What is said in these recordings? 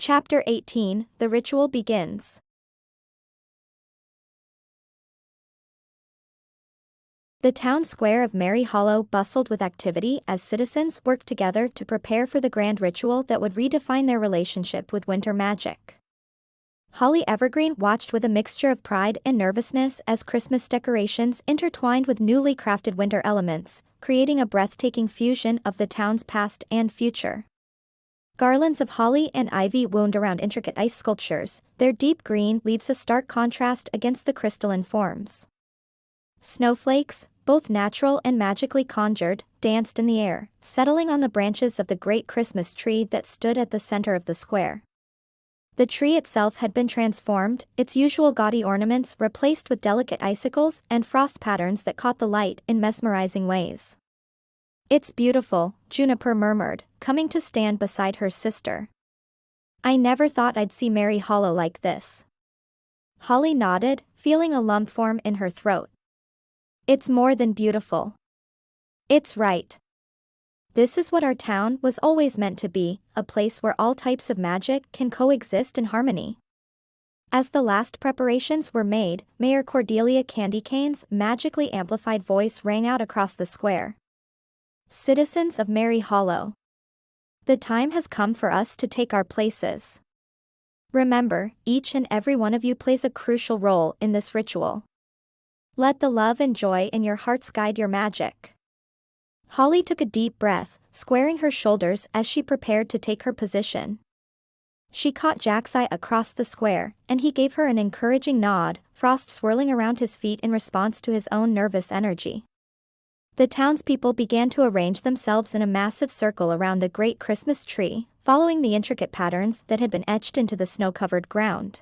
Chapter 18, The Ritual Begins. The town square of Mary Hollow bustled with activity as citizens worked together to prepare for the grand ritual that would redefine their relationship with winter magic. Holly Evergreen watched with a mixture of pride and nervousness as Christmas decorations intertwined with newly crafted winter elements, creating a breathtaking fusion of the town's past and future. Garlands of holly and ivy wound around intricate ice sculptures, their deep green leaves a stark contrast against the crystalline forms. Snowflakes, both natural and magically conjured, danced in the air, settling on the branches of the great Christmas tree that stood at the center of the square. The tree itself had been transformed, its usual gaudy ornaments replaced with delicate icicles and frost patterns that caught the light in mesmerizing ways. "It's beautiful," Juniper murmured, coming to stand beside her sister. "I never thought I'd see Mary Hollow like this." Holly nodded, feeling a lump form in her throat. "It's more than beautiful. It's right. This is what our town was always meant to be, a place where all types of magic can coexist in harmony." As the last preparations were made, Mayor Cordelia Candy Cane's magically amplified voice rang out across the square. "Citizens of Mary Hollow, the time has come for us to take our places. Remember, each and every one of you plays a crucial role in this ritual. Let the love and joy in your hearts guide your magic." Holly took a deep breath, squaring her shoulders as she prepared to take her position. She caught Jack's eye across the square, and he gave her an encouraging nod, frost swirling around his feet in response to his own nervous energy. The townspeople began to arrange themselves in a massive circle around the great Christmas tree, following the intricate patterns that had been etched into the snow-covered ground.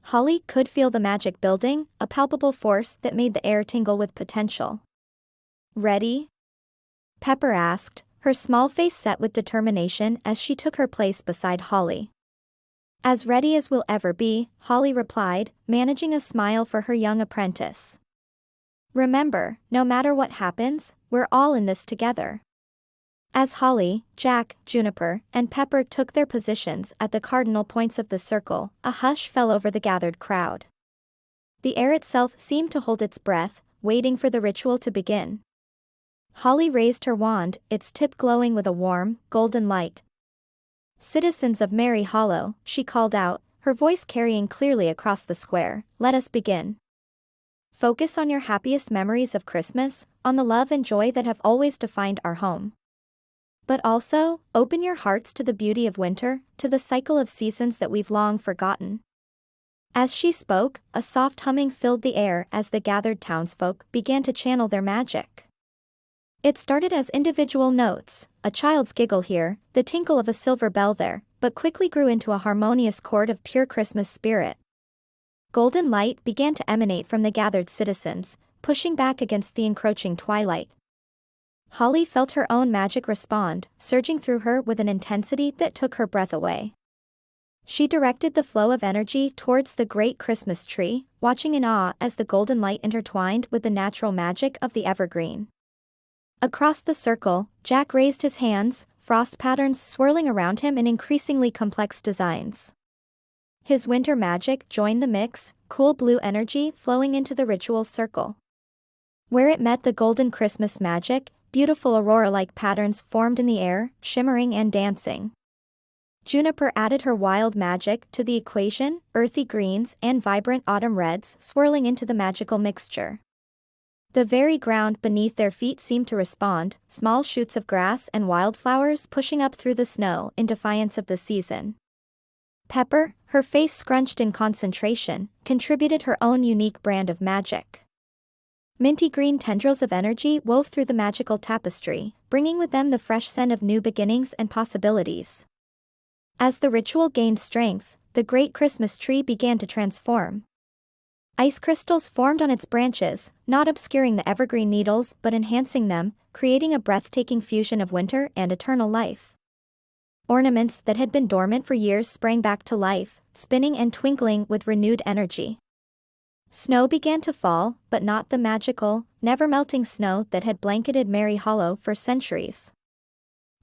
Holly could feel the magic building, a palpable force that made the air tingle with potential. "Ready?" Pepper asked, her small face set with determination as she took her place beside Holly. "As ready as we'll ever be," Holly replied, managing a smile for her young apprentice. "Remember, no matter what happens, we're all in this together." As Holly, Jack, Juniper, and Pepper took their positions at the cardinal points of the circle, a hush fell over the gathered crowd. The air itself seemed to hold its breath, waiting for the ritual to begin. Holly raised her wand, its tip glowing with a warm, golden light. "Citizens of Mary Hollow," she called out, her voice carrying clearly across the square, "let us begin. Focus on your happiest memories of Christmas, on the love and joy that have always defined our home. But also, open your hearts to the beauty of winter, to the cycle of seasons that we've long forgotten." As she spoke, a soft humming filled the air as the gathered townsfolk began to channel their magic. It started as individual notes, a child's giggle here, the tinkle of a silver bell there, but quickly grew into a harmonious chord of pure Christmas spirit. Golden light began to emanate from the gathered citizens, pushing back against the encroaching twilight. Holly felt her own magic respond, surging through her with an intensity that took her breath away. She directed the flow of energy towards the great Christmas tree, watching in awe as the golden light intertwined with the natural magic of the evergreen. Across the circle, Jack raised his hands, frost patterns swirling around him in increasingly complex designs. His winter magic joined the mix, cool blue energy flowing into the ritual circle. Where it met the golden Christmas magic, beautiful aurora-like patterns formed in the air, shimmering and dancing. Juniper added her wild magic to the equation, earthy greens and vibrant autumn reds swirling into the magical mixture. The very ground beneath their feet seemed to respond, small shoots of grass and wildflowers pushing up through the snow in defiance of the season. Pepper, her face scrunched in concentration, contributed her own unique brand of magic. Minty green tendrils of energy wove through the magical tapestry, bringing with them the fresh scent of new beginnings and possibilities. As the ritual gained strength, the great Christmas tree began to transform. Ice crystals formed on its branches, not obscuring the evergreen needles but enhancing them, creating a breathtaking fusion of winter and eternal life. Ornaments that had been dormant for years sprang back to life, spinning and twinkling with renewed energy. Snow began to fall, but not the magical, never-melting snow that had blanketed Mary Hollow for centuries.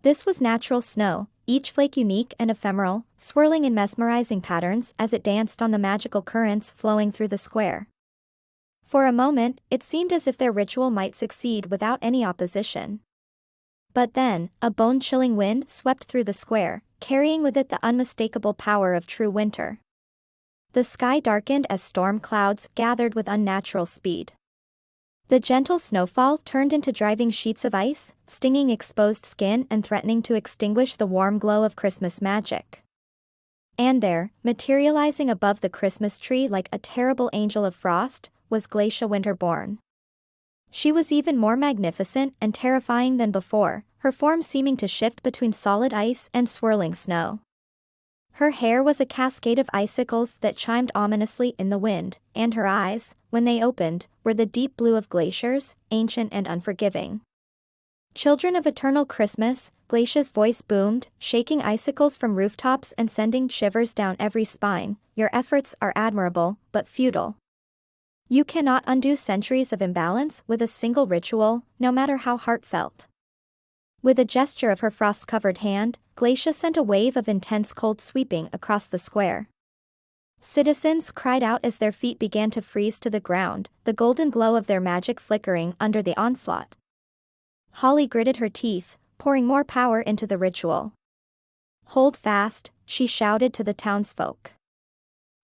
This was natural snow, each flake unique and ephemeral, swirling in mesmerizing patterns as it danced on the magical currents flowing through the square. For a moment, it seemed as if their ritual might succeed without any opposition. But then, a bone-chilling wind swept through the square, carrying with it the unmistakable power of true winter. The sky darkened as storm clouds gathered with unnatural speed. The gentle snowfall turned into driving sheets of ice, stinging exposed skin and threatening to extinguish the warm glow of Christmas magic. And there, materializing above the Christmas tree like a terrible angel of frost, was Glacia Winterborn. She was even more magnificent and terrifying than before, her form seeming to shift between solid ice and swirling snow. Her hair was a cascade of icicles that chimed ominously in the wind, and her eyes, when they opened, were the deep blue of glaciers, ancient and unforgiving. Children of eternal Christmas, Glacia's voice boomed, shaking icicles from rooftops and sending shivers down every spine. Your efforts are admirable, but futile. You cannot undo centuries of imbalance with a single ritual, no matter how heartfelt. With a gesture of her frost-covered hand, Glacia sent a wave of intense cold sweeping across the square. Citizens cried out as their feet began to freeze to the ground, the golden glow of their magic flickering under the onslaught. Holly gritted her teeth, pouring more power into the ritual. Hold fast, she shouted to the townsfolk.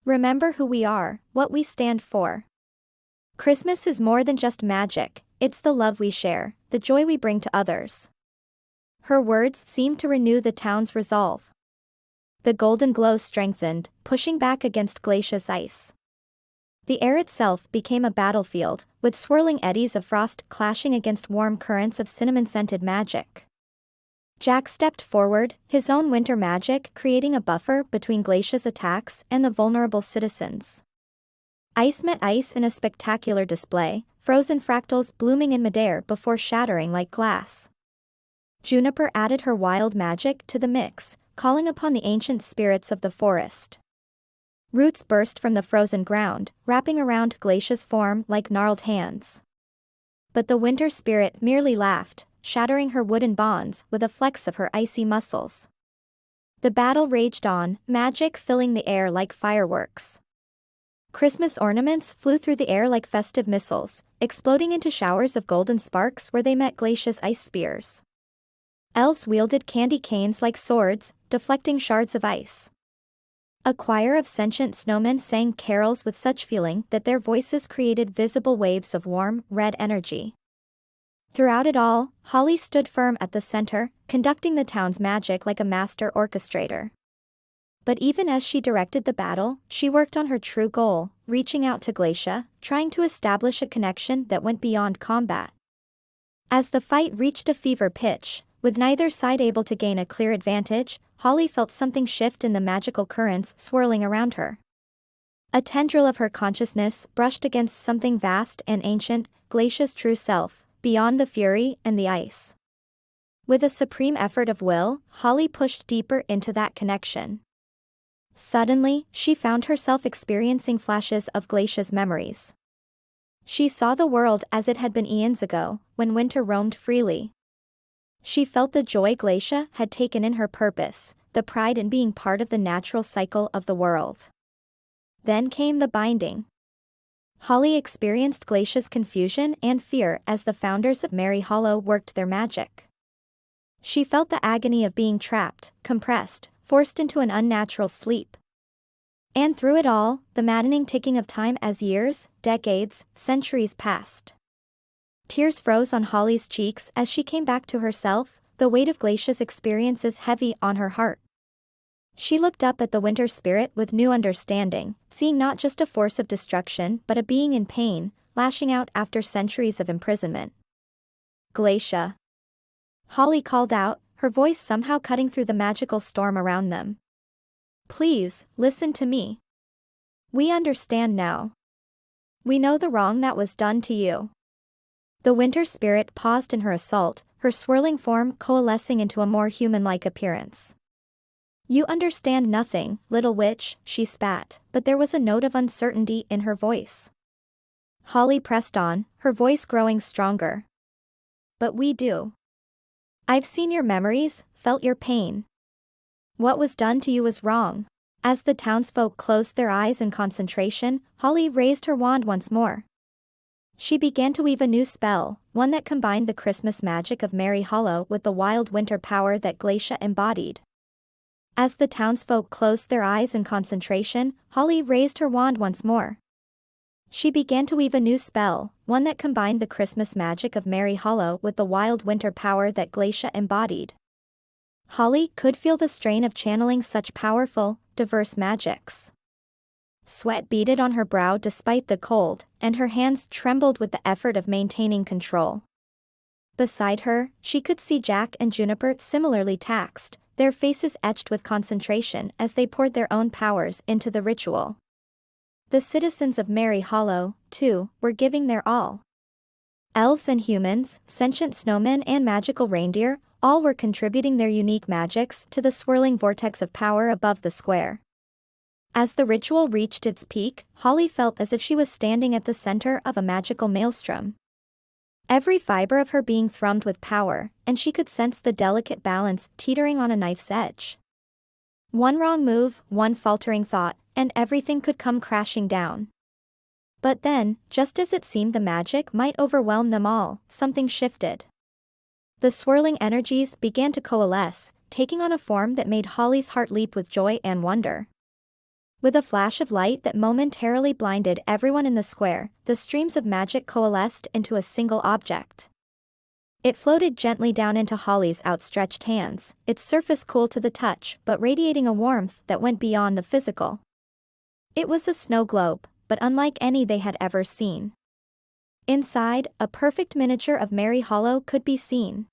Remember who we are, what we stand for. Christmas is more than just magic, it's the love we share, the joy we bring to others. Her words seemed to renew the town's resolve. The golden glow strengthened, pushing back against Glacia's ice. The air itself became a battlefield, with swirling eddies of frost clashing against warm currents of cinnamon-scented magic. Jack stepped forward, his own winter magic creating a buffer between Glacia's attacks and the vulnerable citizens. Ice met ice in a spectacular display, frozen fractals blooming in midair before shattering like glass. Juniper added her wild magic to the mix, calling upon the ancient spirits of the forest. Roots burst from the frozen ground, wrapping around Glacia's form like gnarled hands. But the winter spirit merely laughed, shattering her wooden bonds with a flex of her icy muscles. The battle raged on, magic filling the air like fireworks. Christmas ornaments flew through the air like festive missiles, exploding into showers of golden sparks where they met Glacia's ice spears. Elves wielded candy canes like swords, deflecting shards of ice. A choir of sentient snowmen sang carols with such feeling that their voices created visible waves of warm, red energy. Throughout it all, Holly stood firm at the center, conducting the town's magic like a master orchestrator. But even as she directed the battle, she worked on her true goal, reaching out to Glacia, trying to establish a connection that went beyond combat. As the fight reached a fever pitch, with neither side able to gain a clear advantage, Holly felt something shift in the magical currents swirling around her. A tendril of her consciousness brushed against something vast and ancient, Glacia's true self, beyond the fury and the ice. With a supreme effort of will, Holly pushed deeper into that connection. Suddenly, she found herself experiencing flashes of Glacia's memories. She saw the world as it had been eons ago, when winter roamed freely. She felt the joy Glacia had taken in her purpose, the pride in being part of the natural cycle of the world. Then came the binding. Holly experienced Glacia's confusion and fear as the founders of Merry Hollow worked their magic. She felt the agony of being trapped, compressed, forced into an unnatural sleep. And through it all, the maddening ticking of time as years, decades, centuries passed. Tears froze on Holly's cheeks as she came back to herself, the weight of Glacia's experiences heavy on her heart. She looked up at the winter spirit with new understanding, seeing not just a force of destruction but a being in pain, lashing out after centuries of imprisonment. Glacia. Holly called out, her voice somehow cutting through the magical storm around them. Please, listen to me. We understand now. We know the wrong that was done to you. The winter spirit paused in her assault, her swirling form coalescing into a more human-like appearance. You understand nothing, little witch, she spat, but there was a note of uncertainty in her voice. Holly pressed on, her voice growing stronger. But we do. I've seen your memories, felt your pain. What was done to you was wrong. As the townsfolk closed their eyes in concentration, Holly raised her wand once more. She began to weave a new spell, one that combined the Christmas magic of Merry Hollow with the wild winter power that Glacia embodied. As the townsfolk closed their eyes in concentration, Holly raised her wand once more. She began to weave a new spell, one that combined the Christmas magic of Merry Hollow with the wild winter power that Glacia embodied. Holly could feel the strain of channeling such powerful, diverse magics. Sweat beaded on her brow despite the cold, and her hands trembled with the effort of maintaining control. Beside her, she could see Jack and Juniper similarly taxed, their faces etched with concentration as they poured their own powers into the ritual. The citizens of Merry Hollow, too, were giving their all. Elves and humans, sentient snowmen and magical reindeer, all were contributing their unique magics to the swirling vortex of power above the square. As the ritual reached its peak, Holly felt as if she was standing at the center of a magical maelstrom. Every fiber of her being thrummed with power, and she could sense the delicate balance teetering on a knife's edge. One wrong move, one faltering thought, and everything could come crashing down. But then, just as it seemed the magic might overwhelm them all, something shifted. The swirling energies began to coalesce, taking on a form that made Holly's heart leap with joy and wonder. With a flash of light that momentarily blinded everyone in the square, the streams of magic coalesced into a single object. It floated gently down into Holly's outstretched hands, its surface cool to the touch but radiating a warmth that went beyond the physical. It was a snow globe, but unlike any they had ever seen. Inside, a perfect miniature of Merry Hollow could be seen.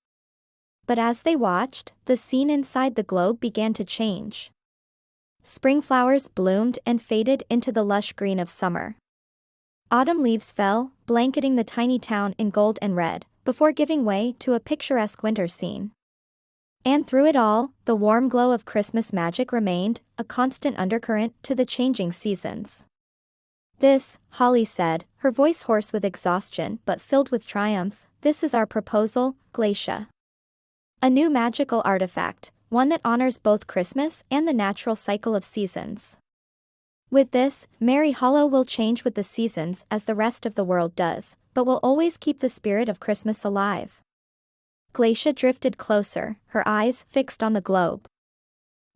But as they watched, the scene inside the globe began to change. Spring flowers bloomed and faded into the lush green of summer. Autumn leaves fell, blanketing the tiny town in gold and red, before giving way to a picturesque winter scene. And through it all, the warm glow of Christmas magic remained, a constant undercurrent to the changing seasons. "This," Holly said, her voice hoarse with exhaustion but filled with triumph, "this is our proposal, Glacia. A new magical artifact, one that honors both Christmas and the natural cycle of seasons. With this, Merry Hollow will change with the seasons as the rest of the world does, but will always keep the spirit of Christmas alive." Glacia drifted closer, her eyes fixed on the globe.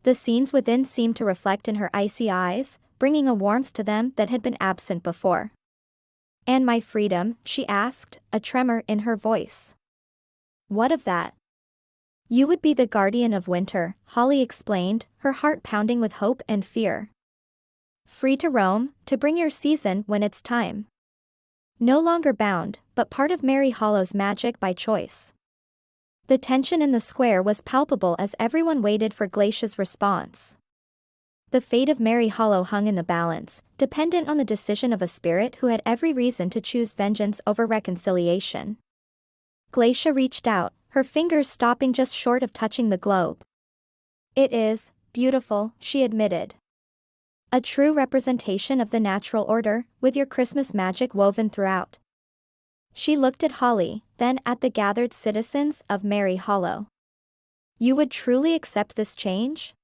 The scenes within seemed to reflect in her icy eyes, bringing a warmth to them that had been absent before. "And my freedom?" she asked, a tremor in her voice. "What of that?" "You would be the guardian of winter," Holly explained, her heart pounding with hope and fear. "Free to roam, to bring your season when it's time. No longer bound, but part of Merry Hollow's magic by choice." The tension in the square was palpable as everyone waited for Glacia's response. The fate of Merry Hollow hung in the balance, dependent on the decision of a spirit who had every reason to choose vengeance over reconciliation. Glacia reached out, her fingers stopping just short of touching the globe. "It is beautiful," she admitted. "A true representation of the natural order, with your Christmas magic woven throughout." She looked at Holly, then at the gathered citizens of Merry Hollow. "You would truly accept this change?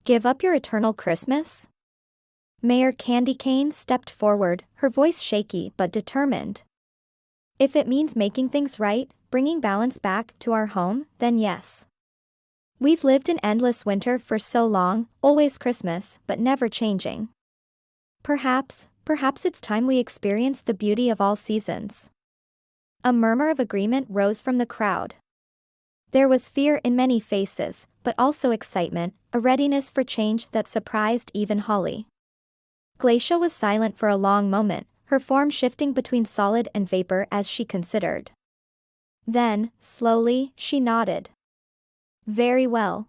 Give up your eternal Christmas?" Mayor Candy Cane stepped forward, her voice shaky but determined. "If it means making things right, bringing balance back to our home, then yes. We've lived in endless winter for so long, always Christmas, but never changing. Perhaps it's time we experience the beauty of all seasons." A murmur of agreement rose from the crowd. There was fear in many faces, but also excitement, a readiness for change that surprised even Holly. Glacia was silent for a long moment, her form shifting between solid and vapor as she considered. Then, slowly, she nodded. "Very well.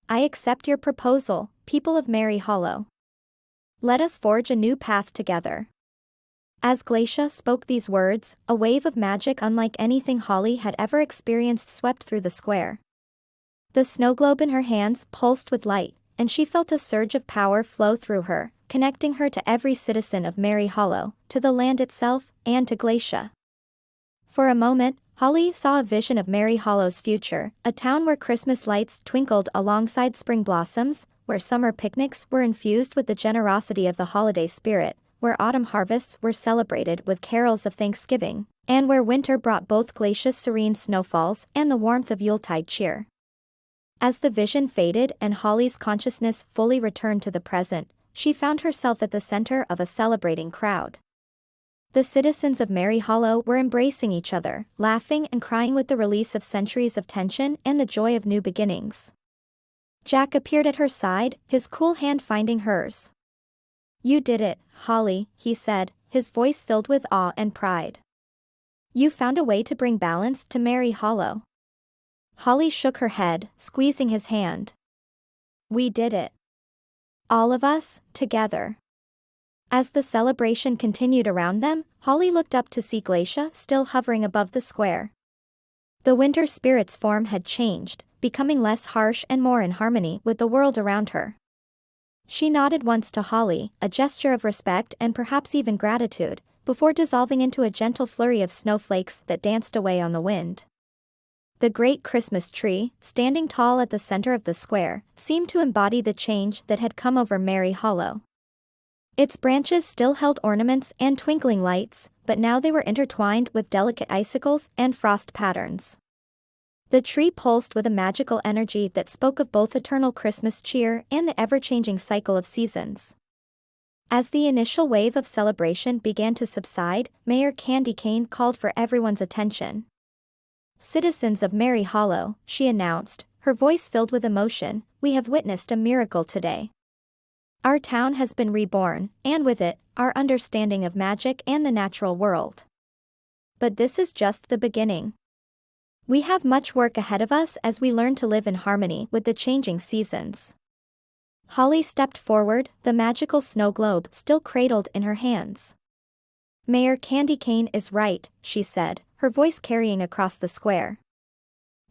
I accept your proposal, people of Merry Hollow. Let us forge a new path together." As Glacia spoke these words, a wave of magic unlike anything Holly had ever experienced swept through the square. The snow globe in her hands pulsed with light, and she felt a surge of power flow through her, connecting her to every citizen of Merry Hollow, to the land itself, and to Glacia. For a moment, Holly saw a vision of Mary Hollow's future, a town where Christmas lights twinkled alongside spring blossoms, where summer picnics were infused with the generosity of the holiday spirit, where autumn harvests were celebrated with carols of Thanksgiving, and where winter brought both Glacia's serene snowfalls and the warmth of Yuletide cheer. As the vision faded and Holly's consciousness fully returned to the present, she found herself at the center of a celebrating crowd. The citizens of Mary Hollow were embracing each other, laughing and crying with the release of centuries of tension and the joy of new beginnings. Jack appeared at her side, his cool hand finding hers. "You did it, Holly," he said, his voice filled with awe and pride. "You found a way to bring balance to Mary Hollow." Holly shook her head, squeezing his hand. "We did it. All of us, together." As the celebration continued around them, Holly looked up to see Glacia still hovering above the square. The winter spirit's form had changed, becoming less harsh and more in harmony with the world around her. She nodded once to Holly, a gesture of respect and perhaps even gratitude, before dissolving into a gentle flurry of snowflakes that danced away on the wind. The great Christmas tree, standing tall at the center of the square, seemed to embody the change that had come over Mary Hollow. Its branches still held ornaments and twinkling lights, but now they were intertwined with delicate icicles and frost patterns. The tree pulsed with a magical energy that spoke of both eternal Christmas cheer and the ever-changing cycle of seasons. As the initial wave of celebration began to subside, Mayor Candy Cane called for everyone's attention. "Citizens of Mary Hollow," she announced, her voice filled with emotion, "we have witnessed a miracle today. Our town has been reborn, and with it, our understanding of magic and the natural world. But this is just the beginning. We have much work ahead of us as we learn to live in harmony with the changing seasons." Holly stepped forward, the magical snow globe still cradled in her hands. "Mayor Candy Cane is right," she said, her voice carrying across the square.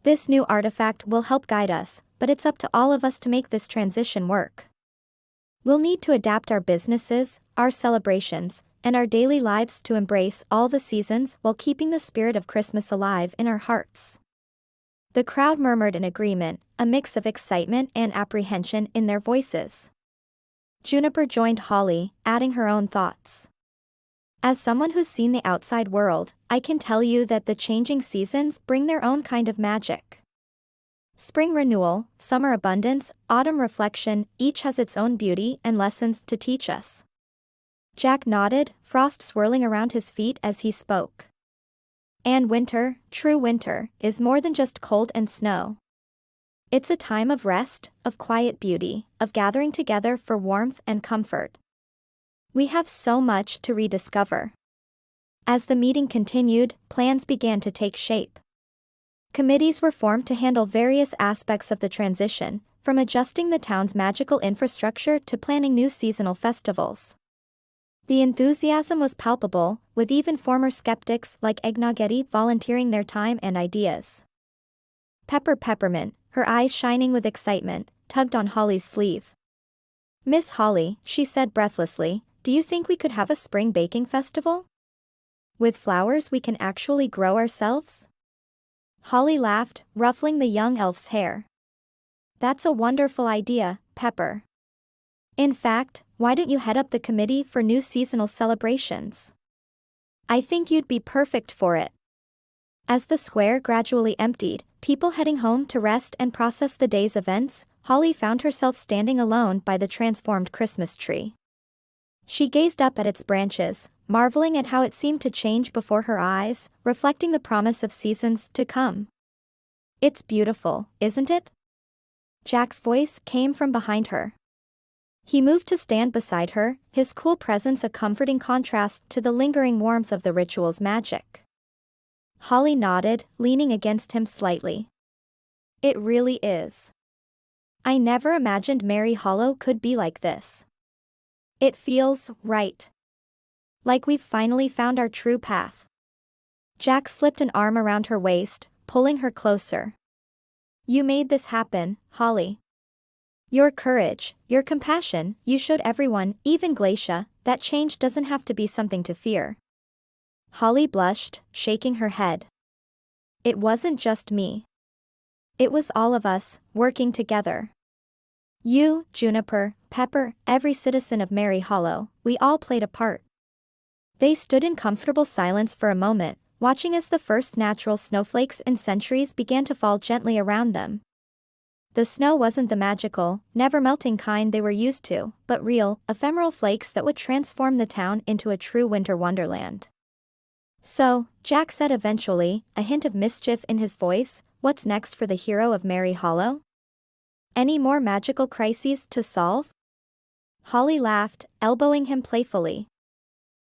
"This new artifact will help guide us, but it's up to all of us to make this transition work. We'll need to adapt our businesses, our celebrations, and our daily lives to embrace all the seasons while keeping the spirit of Christmas alive in our hearts." The crowd murmured in agreement, a mix of excitement and apprehension in their voices. Juniper joined Holly, adding her own thoughts. "As someone who's seen the outside world, I can tell you that the changing seasons bring their own kind of magic. Spring renewal, summer abundance, autumn reflection, each has its own beauty and lessons to teach us." Jack nodded, frost swirling around his feet as he spoke. "And winter, true winter, is more than just cold and snow. It's a time of rest, of quiet beauty, of gathering together for warmth and comfort. We have so much to rediscover." As the meeting continued, plans began to take shape. Committees were formed to handle various aspects of the transition, from adjusting the town's magical infrastructure to planning new seasonal festivals. The enthusiasm was palpable, with even former skeptics like Eggnogetti volunteering their time and ideas. Peppermint, her eyes shining with excitement, tugged on Holly's sleeve. "Miss Holly," she said breathlessly, "do you think we could have a spring baking festival? With flowers we can actually grow ourselves?" Holly laughed, ruffling the young elf's hair. "That's a wonderful idea, Pepper. In fact, why don't you head up the committee for new seasonal celebrations? I think you'd be perfect for it." As the square gradually emptied, people heading home to rest and process the day's events, Holly found herself standing alone by the transformed Christmas tree. She gazed up at its branches, marveling at how it seemed to change before her eyes, reflecting the promise of seasons to come. "It's beautiful, isn't it?" Jack's voice came from behind her. He moved to stand beside her, his cool presence a comforting contrast to the lingering warmth of the ritual's magic. Holly nodded, leaning against him slightly. "It really is. I never imagined Mary Hollow could be like this. It feels right. Like we've finally found our true path." Jack slipped an arm around her waist, pulling her closer. "You made this happen, Holly. Your courage, your compassion, you showed everyone, even Glacia, that change doesn't have to be something to fear." Holly blushed, shaking her head. It wasn't just me. It was all of us, working together. You, Juniper, Pepper, every citizen of Merry Hollow, we all played a part. They stood in comfortable silence for a moment, watching as the first natural snowflakes in centuries began to fall gently around them. The snow wasn't the magical, never-melting kind they were used to, but real, ephemeral flakes that would transform the town into a true winter wonderland. So, Jack said eventually, a hint of mischief in his voice, what's next for the hero of Merry Hollow? Any more magical crises to solve? Holly laughed, elbowing him playfully.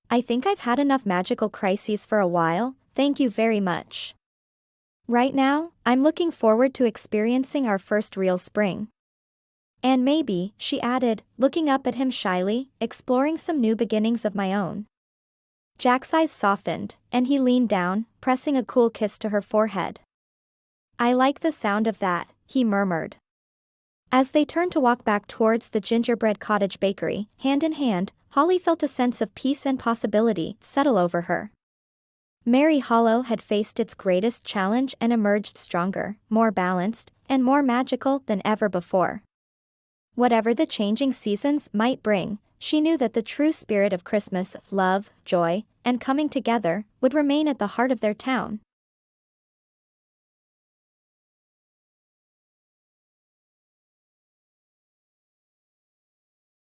I think I've had enough magical crises for a while, thank you very much. Right now, I'm looking forward to experiencing our first real spring. And maybe, she added, looking up at him shyly, exploring some new beginnings of my own. Jack's eyes softened, and he leaned down, pressing a cool kiss to her forehead. I like the sound of that, he murmured. As they turned to walk back towards the gingerbread cottage bakery, hand in hand, Holly felt a sense of peace and possibility settle over her. Merry Hollow had faced its greatest challenge and emerged stronger, more balanced, and more magical than ever before. Whatever the changing seasons might bring, she knew that the true spirit of Christmas, love, joy, and coming together, would remain at the heart of their town.